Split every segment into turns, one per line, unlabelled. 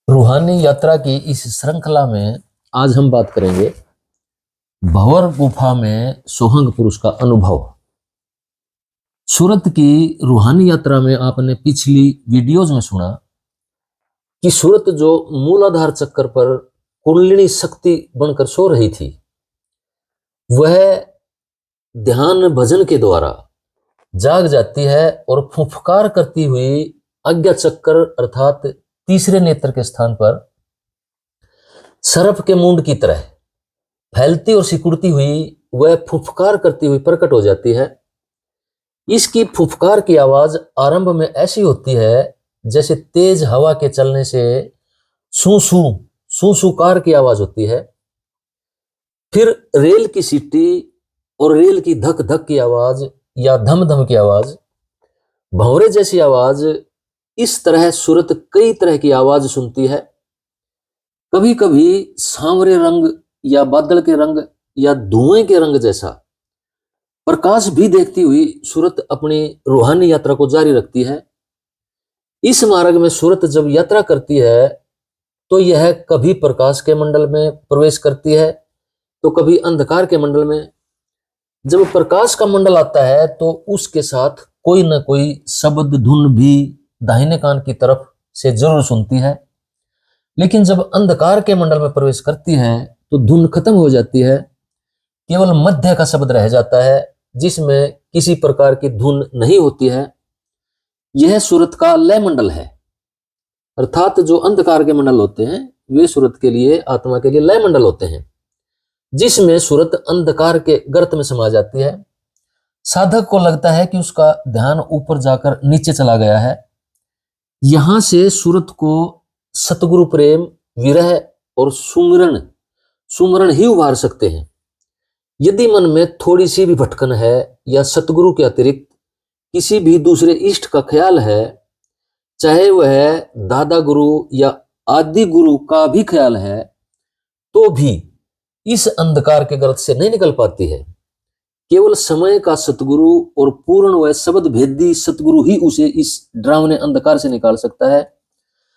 रूहानी यात्रा की इस श्रृंखला में आज हम बात करेंगे भंवर गुफा में सोहंग पुरुष का अनुभव। सूरत की रूहानी यात्रा में आपने पिछली वीडियोज में सुना कि सूरत जो मूलाधार चक्कर पर कुंडलिनी शक्ति बनकर सो रही थी, वह ध्यान भजन के द्वारा जाग जाती है और फुफकार करती हुई आज्ञा चक्कर अर्थात तीसरे नेत्र के स्थान पर सर्प के मुंड की तरह फैलती और सिकुड़ती हुई वह फुफकार करती हुई प्रकट हो जाती है। इसकी फुफकार की आवाज आरंभ में ऐसी होती है जैसे तेज हवा के चलने से सूसूकार की आवाज होती है। फिर रेल की सीटी और रेल की धक धक की आवाज या धम धम की आवाज, भंवरे जैसी आवाज। इस तरह सूरत कई तरह की आवाज सुनती है। कभी कभी सांवरे रंग या बादल के रंग या धुएं के रंग जैसा प्रकाश भी देखती हुई सूरत अपनी रूहानी यात्रा को जारी रखती है। इस मार्ग में सूरत जब यात्रा करती है तो यह कभी प्रकाश के मंडल में प्रवेश करती है तो कभी अंधकार के मंडल में। जब प्रकाश का मंडल आता है तो उसके साथ कोई न कोई शब्द धुन भी दाहिने कान की तरफ से जरूर सुनती है। लेकिन जब अंधकार के मंडल में प्रवेश करती है तो धुन खत्म हो जाती है, केवल मध्य का शब्द रह जाता है जिसमें किसी प्रकार की धुन नहीं होती है। यह सूरत का लय मंडल है, अर्थात जो अंधकार के मंडल होते हैं वे सूरत के लिए, आत्मा के लिए लय मंडल होते हैं, जिसमें सूरत अंधकार के गर्त में समा जाती है। साधक को लगता है कि उसका ध्यान ऊपर जाकर नीचे चला गया है। यहां से सूरत को सतगुरु प्रेम, विरह और सुमरण ही उभार सकते हैं। यदि मन में थोड़ी सी भी भटकन है या सतगुरु के अतिरिक्त किसी भी दूसरे इष्ट का ख्याल है, चाहे वह दादा गुरु या आदि गुरु का भी ख्याल है, तो भी इस अंधकार के गर्त से नहीं निकल पाती है। केवल समय का सतगुरु और पूर्ण व शब्द भेदी सतगुरु ही उसे इस डरावने अंधकार से निकाल सकता है।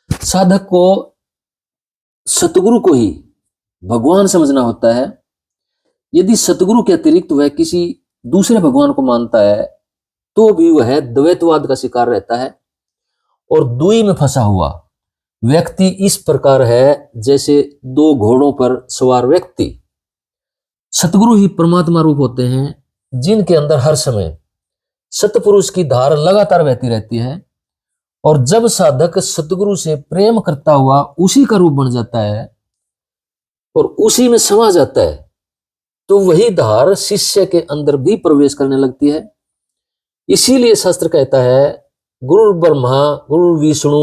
साधक को सतगुरु को ही भगवान समझना होता है। यदि सतगुरु के अतिरिक्त वह किसी दूसरे भगवान को मानता है तो भी वह द्वैतवाद का शिकार रहता है और दुई में फंसा हुआ व्यक्ति इस प्रकार है जैसे दो घोड़ों पर सवार व्यक्ति। सतगुरु ही परमात्मा रूप होते हैं जिनके अंदर हर समय सतपुरुष की धार लगातार बहती रहती है। और जब साधक सतगुरु से प्रेम करता हुआ उसी का रूप बन जाता है और उसी में समा जाता है तो वही धार शिष्य के अंदर भी प्रवेश करने लगती है। इसीलिए शास्त्र कहता है गुरु ब्रह्मा गुरु विष्णु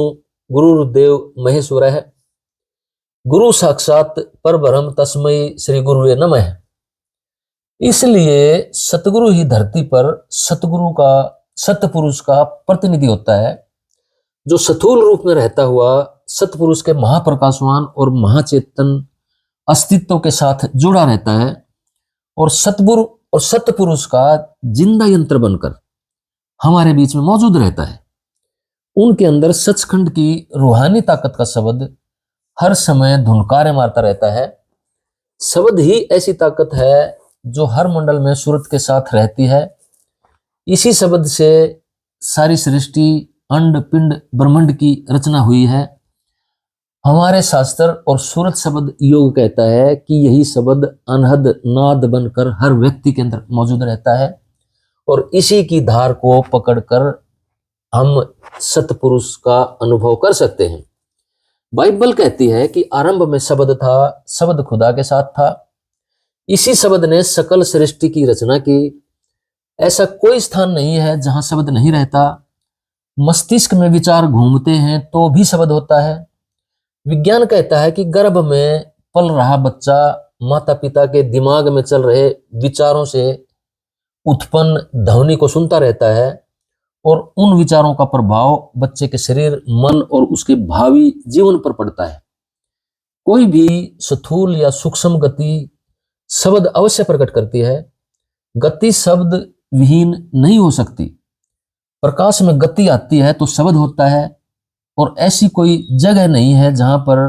गुरुदेव महेश्वर है, गुरु साक्षात परब्रह्म तस्मै श्री गुरुवे नमः। इसलिए सतगुरु ही धरती पर सतपुरुष का प्रतिनिधि होता है, जो स्थूल रूप में रहता हुआ सतपुरुष के महाप्रकाशवान और महाचेतन अस्तित्व के साथ जुड़ा रहता है और सतपुरुष का जिंदा यंत्र बनकर हमारे बीच में मौजूद रहता है। उनके अंदर सचखंड की रूहानी ताकत का शब्द हर समय धुनकारे मारता रहता है। शब्द ही ऐसी ताकत है जो हर मंडल में सूरत के साथ रहती है। इसी शब्द से सारी सृष्टि, अंड पिंड ब्रह्मांड की रचना हुई है। हमारे शास्त्र और सूरत शब्द योग कहता है कि यही शब्द अनहद नाद बनकर हर व्यक्ति के अंदर मौजूद रहता है और इसी की धार को पकड़कर हम सतपुरुष का अनुभव कर सकते हैं। बाइबल कहती है कि आरंभ में शब्द था, शब्द खुदा के साथ था, इसी शब्द ने सकल सृष्टि की रचना की। ऐसा कोई स्थान नहीं है जहां शब्द नहीं रहता। मस्तिष्क में विचार घूमते हैं तो भी शब्द होता है। विज्ञान कहता है कि गर्भ में पल रहा बच्चा माता पिता के दिमाग में चल रहे विचारों से उत्पन्न ध्वनि को सुनता रहता है और उन विचारों का प्रभाव बच्चे के शरीर, मन और उसके भावी जीवन पर पड़ता है। कोई भी स्थूल या सूक्ष्म गति शब्द अवश्य प्रकट करती है। गति शब्द विहीन नहीं हो सकती। प्रकाश में गति आती है तो शब्द होता है, और ऐसी कोई जगह नहीं है जहां पर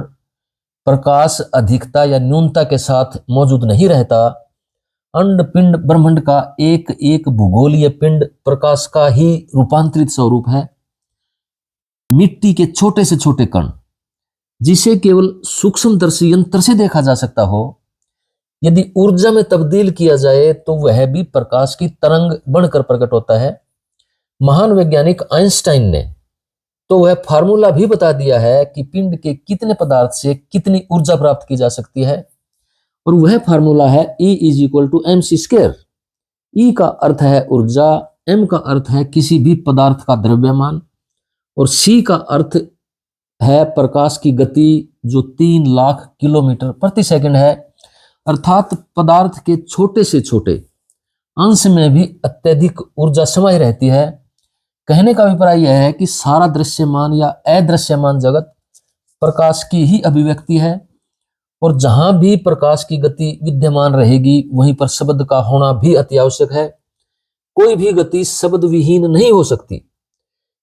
प्रकाश अधिकता या न्यूनता के साथ मौजूद नहीं रहता। अंड पिंड ब्रह्मांड का एक एक भूगोलीय पिंड प्रकाश का ही रूपांतरित स्वरूप है। मिट्टी के छोटे से छोटे कण जिसे केवल सूक्ष्मदर्शी यंत्र से देखा जा सकता हो, यदि ऊर्जा में तब्दील किया जाए तो वह भी प्रकाश की तरंग बनकर प्रकट होता है। महान वैज्ञानिक आइंस्टाइन ने तो वह फार्मूला भी बता दिया है कि पिंड के कितने पदार्थ से कितनी ऊर्जा प्राप्त की जा सकती है, और वह फार्मूला है E is equal to mc²। E का अर्थ है ऊर्जा, M का अर्थ है किसी भी पदार्थ का द्रव्यमान, और C का अर्थ है प्रकाश की गति जो 3 लाख किलोमीटर प्रति सेकंड है। अर्थात पदार्थ के छोटे से छोटे अंश में भी अत्यधिक ऊर्जा समाई रहती है। कहने का अभिप्राय यह है कि सारा दृश्यमान या अदृश्यमान जगत प्रकाश की ही अभिव्यक्ति है, और जहां भी प्रकाश की गति विद्यमान रहेगी वहीं पर शब्द का होना भी अति आवश्यक है। कोई भी गति शब्द विहीन नहीं हो सकती।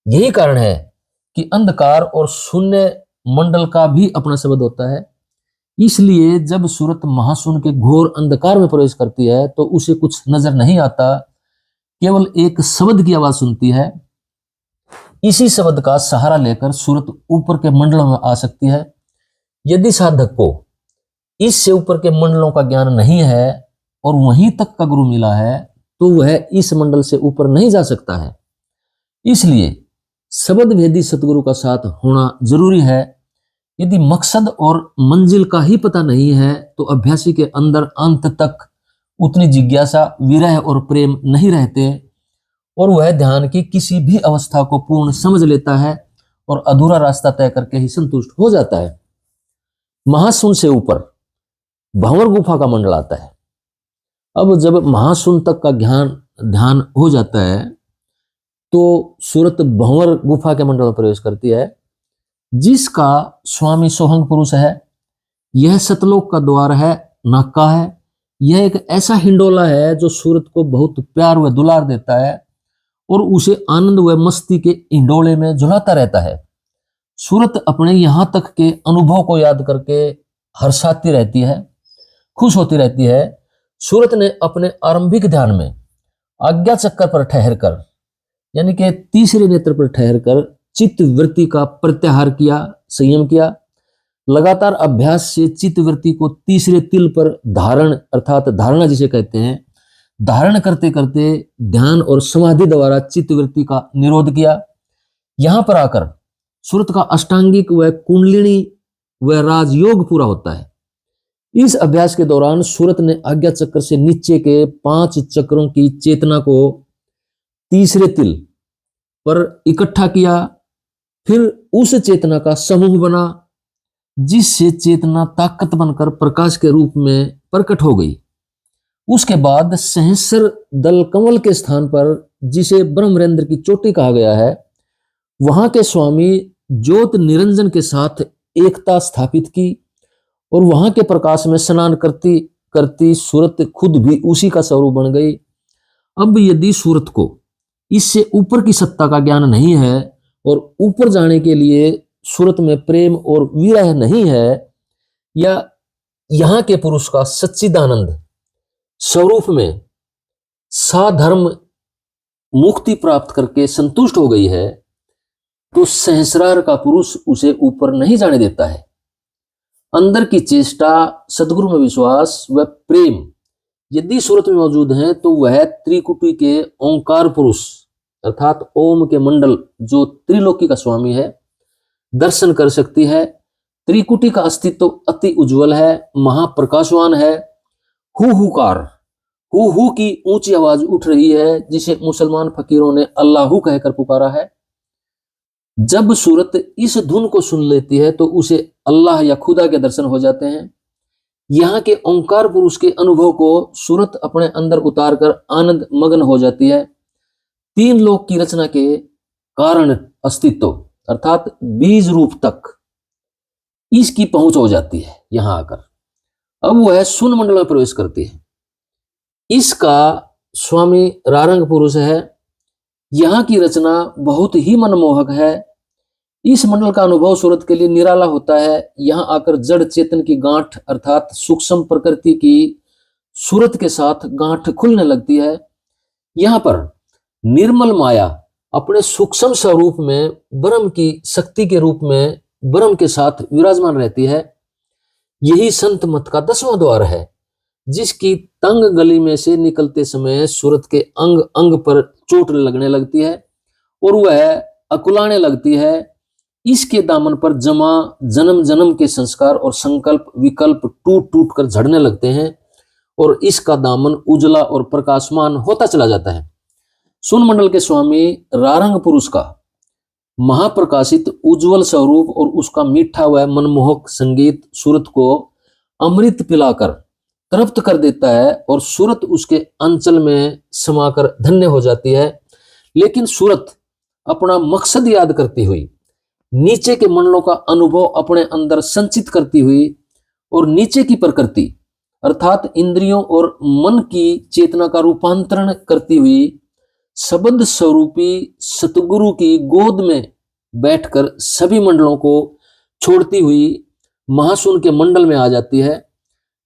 यही कारण है कि अंधकार और शून्य मंडल का भी अपना शब्द होता है। इसलिए जब सूरत महाशून्य के घोर अंधकार में प्रवेश करती है तो उसे कुछ नजर नहीं आता, केवल एक शब्द की आवाज सुनती है। इसी शब्द का सहारा लेकर सूरत ऊपर के मंडलों में आ सकती है। यदि साधक को इससे ऊपर के मंडलों का ज्ञान नहीं है और वहीं तक का गुरु मिला है तो वह इस मंडल से ऊपर नहीं जा सकता है। इसलिए शब्द भेदी सतगुरु का साथ होना जरूरी है। यदि मकसद और मंजिल का ही पता नहीं है तो अभ्यासी के अंदर अंत तक उतनी जिज्ञासा, विरह और प्रेम नहीं रहते, और वह ध्यान की किसी भी अवस्था को पूर्ण समझ लेता है और अधूरा रास्ता तय करके ही संतुष्ट हो जाता है। महाशून्य से ऊपर भंवर गुफा का मंडल आता है। अब जब महाशून्य तक का ध्यान हो जाता है तो सूरत भंवर गुफा के मंडल में प्रवेश करती है, जिसका स्वामी सोहंग पुरुष है। यह सतलोक का द्वार है, नाका है। यह एक ऐसा हिंडोला है जो सूरत को बहुत प्यार व दुलार देता है और उसे आनंद व मस्ती के हिंडोले में झुलाता रहता है। सूरत अपने यहाँ तक के अनुभव को याद करके हर्षाती रहती है, खुश होती रहती है। सूरत ने अपने आरंभिक ध्यान में आज्ञा चक्कर पर ठहरकर, यानी कि तीसरे नेत्र पर ठहरकर चित्त वृत्ति का प्रत्याहार किया, संयम किया। लगातार अभ्यास से चित्त वृत्ति को तीसरे तिल पर धारण, अर्थात धारणा जिसे कहते हैं, धारण करते करते ध्यान और समाधि द्वारा चित्त वृत्ति का निरोध किया। यहां पर आकर सूरत का अष्टांगिक व कुंडलिनी व राजयोग पूरा होता है। इस अभ्यास के दौरान सूरत ने आज्ञा चक्र से नीचे के 5 चक्रों की चेतना को तीसरे तिल पर इकट्ठा किया। फिर उस चेतना का समूह बना, जिससे चेतना ताकत बनकर प्रकाश के रूप में प्रकट हो गई। उसके बाद सहस्र दल कमल के स्थान पर, जिसे ब्रह्मरेंद्र की चोटी कहा गया है, वहां के स्वामी ज्योत निरंजन के साथ एकता स्थापित की और वहां के प्रकाश में स्नान करती करती सूरत खुद भी उसी का स्वरूप बन गई। अब यदि सूरत को इससे ऊपर की सत्ता का ज्ञान नहीं है और ऊपर जाने के लिए सूरत में प्रेम और विरह नहीं है, या यहाँ के पुरुष का सच्चिदानंद स्वरूप में साधर्म मुक्ति प्राप्त करके संतुष्ट हो गई है, तो सहस्रार का पुरुष उसे ऊपर नहीं जाने देता है। अंदर की चेष्टा, सदगुरु में विश्वास व प्रेम यदि सूरत में मौजूद है तो वह त्रिकुटी के ओंकार पुरुष अर्थात ओम के मंडल जो त्रिलोकी का स्वामी है दर्शन कर सकती है। त्रिकुटी का अस्तित्व अति उज्जवल है, महाप्रकाशवान है। हुकार, हु की ऊंची आवाज उठ रही है, जिसे मुसलमान फकीरों ने अल्लाहू कहकर पुकारा है। जब सूरत इस धुन को सुन लेती है तो उसे अल्लाह या खुदा के दर्शन हो जाते हैं। यहाँ के ओंकार पुरुष के अनुभव को सूरत अपने अंदर उतार कर आनंद मग्न हो जाती है। 3 लोक की रचना के कारण अस्तित्व अर्थात बीज रूप तक इसकी पहुंच हो जाती है। यहां आकर अब वह शून्य मंडल में प्रवेश करती है। इसका स्वामी रारंग पुरुष है। यहाँ की रचना बहुत ही मनमोहक है। इस मंडल का अनुभव सूरत के लिए निराला होता है। यहाँ आकर जड़ चेतन की गांठ अर्थात सूक्ष्म प्रकृति की सूरत के साथ गांठ खुलने लगती है। यहाँ पर निर्मल माया अपने सूक्ष्म स्वरूप में ब्रह्म की शक्ति के रूप में ब्रह्म के साथ विराजमान रहती है। यही संत मत का 10वां द्वार है, जिसकी तंग गली में से निकलते समय सूरत के अंग अंग पर चोट लगने लगती है और वह अकुलाने लगती है। इसके दामन पर जमा जन्म जन्म के संस्कार और संकल्प विकल्प टूट टूट कर झड़ने लगते हैं और इसका दामन उजला और प्रकाशमान होता चला जाता है। सुन मंडल के स्वामी रारंग पुरुष का महाप्रकाशित उज्जवल स्वरूप और उसका मीठा व मनमोहक संगीत सूरत को अमृत पिलाकर तृप्त कर देता है और सूरत उसके अंचल में समाकर धन्य हो जाती है। लेकिन सूरत अपना मकसद याद करती हुई, नीचे के मंडलों का अनुभव अपने अंदर संचित करती हुई और नीचे की प्रकृति अर्थात इंद्रियों और मन की चेतना का रूपांतरण करती हुई शब्द स्वरूपी सतगुरु की गोद में बैठकर सभी मंडलों को छोड़ती हुई महाशून्य के मंडल में आ जाती है।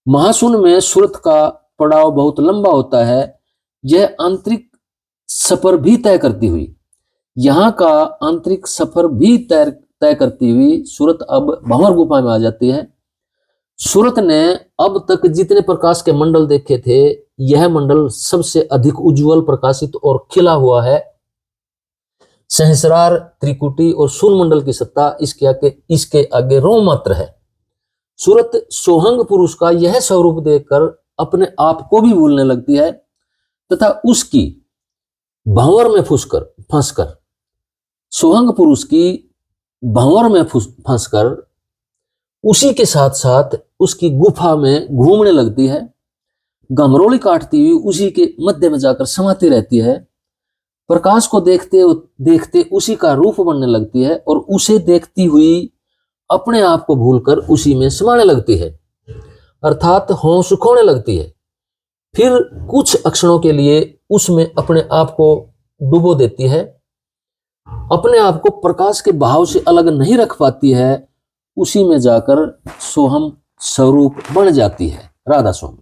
महाशून्य में सूरत का पड़ाव बहुत लंबा होता है। यह आंतरिक सफर भी तय करती हुई यहाँ का आंतरिक सफर भी तय करती हुई सूरत अब भंवर गुफा में आ जाती है। सूरत ने अब तक जितने प्रकाश के मंडल देखे थे, यह मंडल सबसे अधिक उज्जवल प्रकाशित और खिला हुआ है। सहस्रार त्रिकुटी और शूल मंडल की सत्ता इसके आगे रोम मात्र है। सूरत सोहंग पुरुष का यह स्वरूप देखकर अपने आप को भी भूलने लगती है तथा उसकी भंवर में फंसकर सोहंग पुरुष की भंवर में फंसकर उसी के साथ साथ उसकी गुफा में घूमने लगती है। गमरोली काटती हुई उसी के मध्य में जाकर समाती रहती है। प्रकाश को देखते देखते उसी का रूप बनने लगती है और उसे देखती हुई अपने आप को भूलकर उसी में समाने लगती है अर्थात होश खोने लगती है। फिर कुछ क्षणों के लिए उसमें अपने आप को डुबो देती है। अपने आप को प्रकाश के भाव से अलग नहीं रख पाती है, उसी में जाकर सोहम स्वरूप बन जाती है। राधा स्वामी।